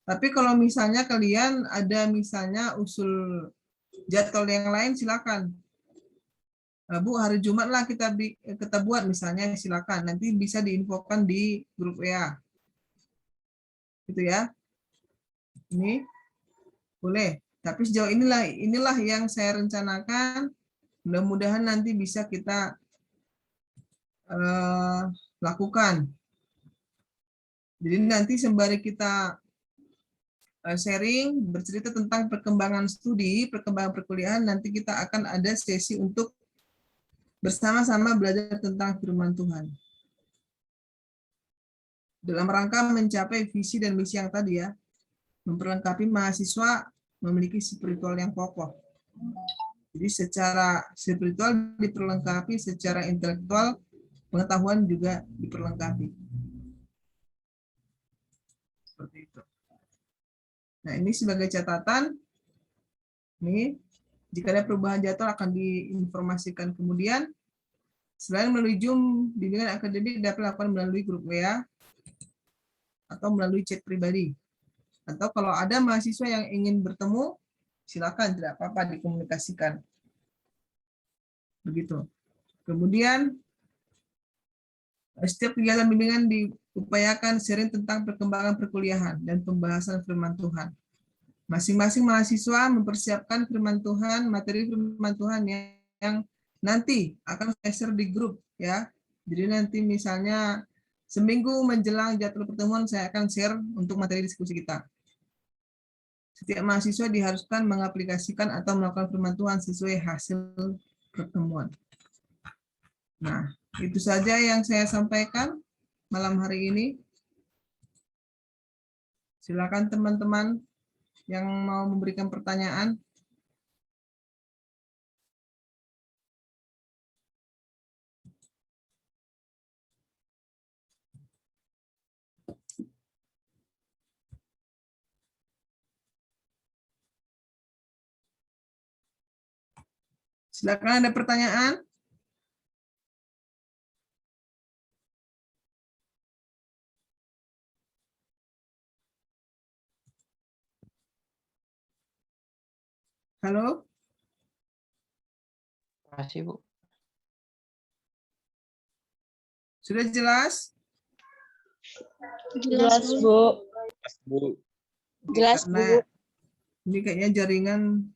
Tapi kalau misalnya kalian ada misalnya usul jadwal yang lain, silakan. Bu, hari Jumat lah kita buat misalnya, silakan. Nanti bisa diinfokan di grup WA. Gitu ya. Ini boleh. Tapi sejauh inilah yang saya rencanakan. Mudah-mudahan nanti bisa kita lakukan. Jadi nanti sembari kita sharing, bercerita tentang perkembangan studi, perkembangan perkuliahan, nanti kita akan ada sesi untuk bersama-sama belajar tentang firman Tuhan. Dalam rangka mencapai visi dan misi yang tadi ya, memperlengkapi mahasiswa memiliki spiritual yang kokoh. Jadi secara spiritual diperlengkapi, secara intelektual pengetahuan juga diperlengkapi. Seperti itu. Nah, ini sebagai catatan. Nih, jika ada perubahan jadwal akan diinformasikan kemudian. Selain melalui Zoom, bimbingan akademik dapat dilakukan melalui grup WA atau melalui chat pribadi. Atau kalau ada mahasiswa yang ingin bertemu, silakan, tidak apa-apa dikomunikasikan. Begitu. Kemudian setiap kegiatan bimbingan diupayakan sharing tentang perkembangan perkuliahan dan pembahasan firman Tuhan. Masing-masing mahasiswa mempersiapkan firman Tuhan, materi firman Tuhan yang nanti akan saya share di grup ya. Jadi nanti misalnya seminggu menjelang jadwal pertemuan saya akan share untuk materi diskusi kita. Setiap mahasiswa diharuskan mengaplikasikan atau melakukan pemantauan sesuai hasil pertemuan. Nah, itu saja yang saya sampaikan malam hari ini. Silakan teman-teman yang mau memberikan pertanyaan. Silakan, ada pertanyaan? Halo? Terima kasih, Bu. Sudah jelas? Jelas, Bu. Bu. Jelas, Karena ini kayaknya jaringan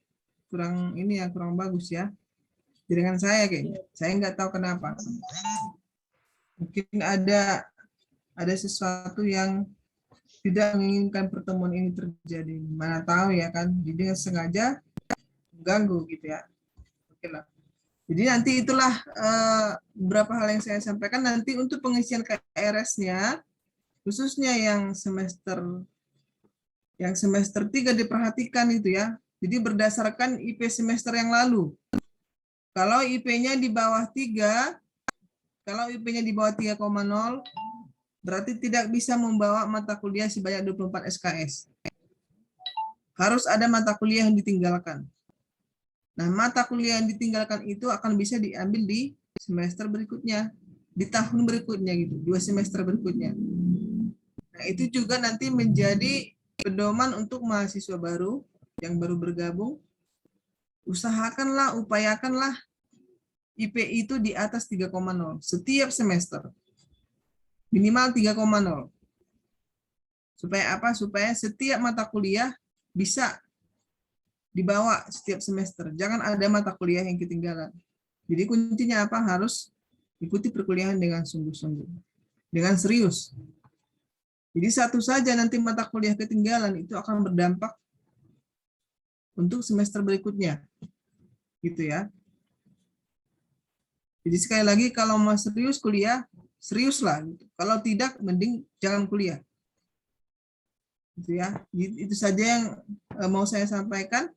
kurang bagus ya. Jaringan saya kayaknya. Saya nggak tahu kenapa. Mungkin ada sesuatu yang tidak menginginkan pertemuan ini terjadi. Mana tahu ya kan. Jadi sengaja mengganggu gitu ya. Oke lah. Jadi nanti itulah beberapa hal yang saya sampaikan nanti untuk pengisian KRS-nya, khususnya yang semester 3 diperhatikan itu ya. Jadi berdasarkan IP semester yang lalu. Kalau IP-nya di bawah 3, kalau IP-nya di bawah 3,0, berarti tidak bisa membawa mata kuliah sebanyak 24 SKS. Harus ada mata kuliah yang ditinggalkan. Nah, mata kuliah yang ditinggalkan itu akan bisa diambil di semester berikutnya, di tahun berikutnya gitu, 2 semester berikutnya. Nah, itu juga nanti menjadi pedoman untuk mahasiswa baru yang baru bergabung. Upayakanlah IP itu di atas 3,0 setiap semester. Minimal 3,0. Supaya apa? Supaya setiap mata kuliah bisa dibawa setiap semester. Jangan ada mata kuliah yang ketinggalan. Jadi kuncinya apa? Harus ikuti perkuliahan dengan sungguh-sungguh. Dengan serius. Jadi satu saja nanti mata kuliah ketinggalan itu akan berdampak untuk semester berikutnya. Gitu ya. Jadi sekali lagi kalau mau serius kuliah, seriuslah. Gitu. Kalau tidak, mending jangan kuliah. Gitu ya. Itu saja yang mau saya sampaikan.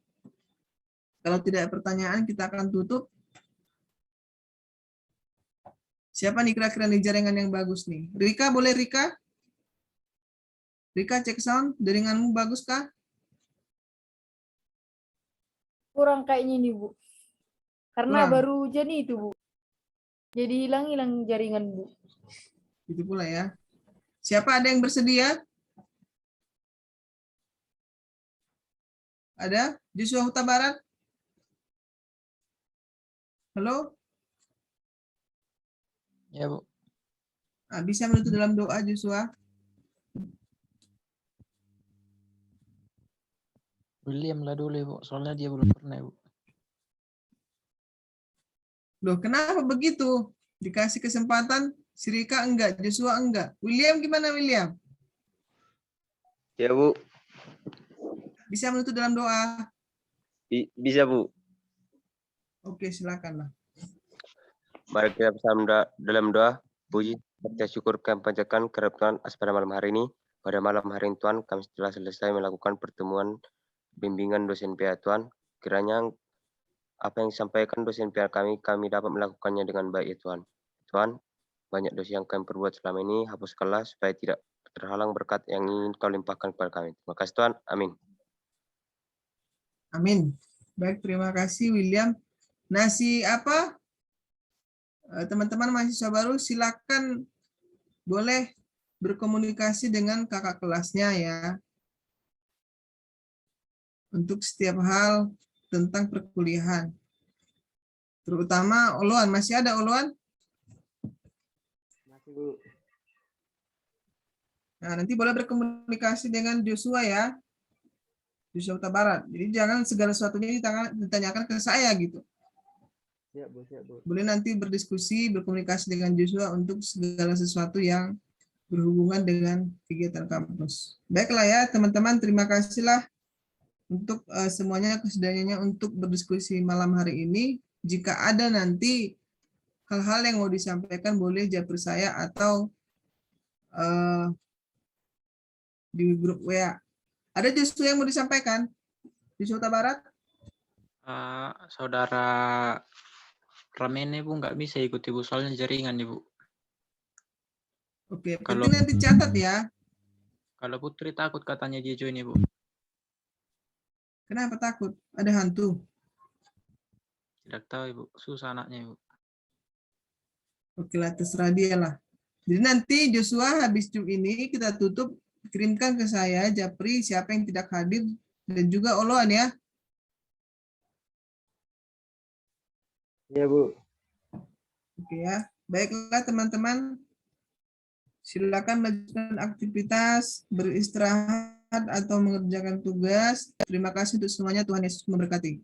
Kalau tidak ada pertanyaan, kita akan tutup. Siapa nih kira-kira nih jaringan yang bagus nih? Rika, boleh Rika? Rika, cek sound. Jaringanmu bagus kah? Kurang kayaknya nih, Bu. Karena Kurang. baru hujan itu, Bu. Jadi hilang jaringan, Bu. Itu pula ya. Siapa ada yang bersedia? Ada? Joshua Huta Barat? Halo? Ya, Bu. Nah, bisa menutup dalam doa, Joshua? William lah dulu, Bu. Soalnya dia belum pernah, Bu. Loh, kenapa begitu? Dikasih kesempatan, si Rika enggak, Joshua enggak. William gimana, William? Ya, Bu. Bisa menutup dalam doa? Bisa, Bu. Oke, silakanlah. Mari kita bersama dalam doa. Puji serta syukur kami panjatkan kepada Tuhan atas pada malam hari ini. Pada malam hari ini, Tuhan, kami telah selesai melakukan pertemuan bimbingan dosen PA Tuhan. Kiranya apa yang disampaikan dosen PA kami dapat melakukannya dengan baik, ya Tuhan. Tuhan, banyak dosa yang kami perbuat selama ini, hapuskanlah supaya tidak terhalang berkat yang ingin Kau limpahkan kepada kami. Terima kasih Tuhan. Amin. Amin. Baik, terima kasih William. Nah, teman-teman mahasiswa baru silakan boleh berkomunikasi dengan kakak kelasnya ya. Untuk setiap hal tentang perkuliahan. Terutama Oluan, masih ada Oluan? Masih, Bu. Nah, nanti boleh berkomunikasi dengan Joshua ya. Joshua Huta Barat. Jadi jangan segala sesuatunya ditanyakan ke saya gitu. Siap, Bu. Siap, Bu. Boleh nanti berdiskusi, berkomunikasi dengan Joshua untuk segala sesuatu yang berhubungan dengan kegiatan kampus. Baiklah ya teman-teman, terima kasihlah untuk semuanya kesediaannya untuk berdiskusi malam hari ini. Jika ada nanti hal-hal yang mau disampaikan boleh japri saya atau di grup WA. Ada justru yang mau disampaikan di Sumatera Barat? Saudara Ramene Bu nggak bisa ikut Ibu, soalnya jaringan Ibu. Oke, Kalau- penting nanti catat ya. Kalau Putri takut katanya dia join Ibu. Kenapa takut? Ada hantu? Tidak tahu Ibu, susah anaknya Ibu. Oke lah, terserah dia lah. Jadi nanti Joshua habis Zoom ini kita tutup, kirimkan ke saya, Japri, siapa yang tidak hadir, dan juga Oloan ya. Iya, Bu. Oke ya. Baiklah teman-teman. Silakan melanjutkan aktivitas, beristirahat, atau mengerjakan tugas. Terima kasih untuk semuanya. Tuhan Yesus memberkati.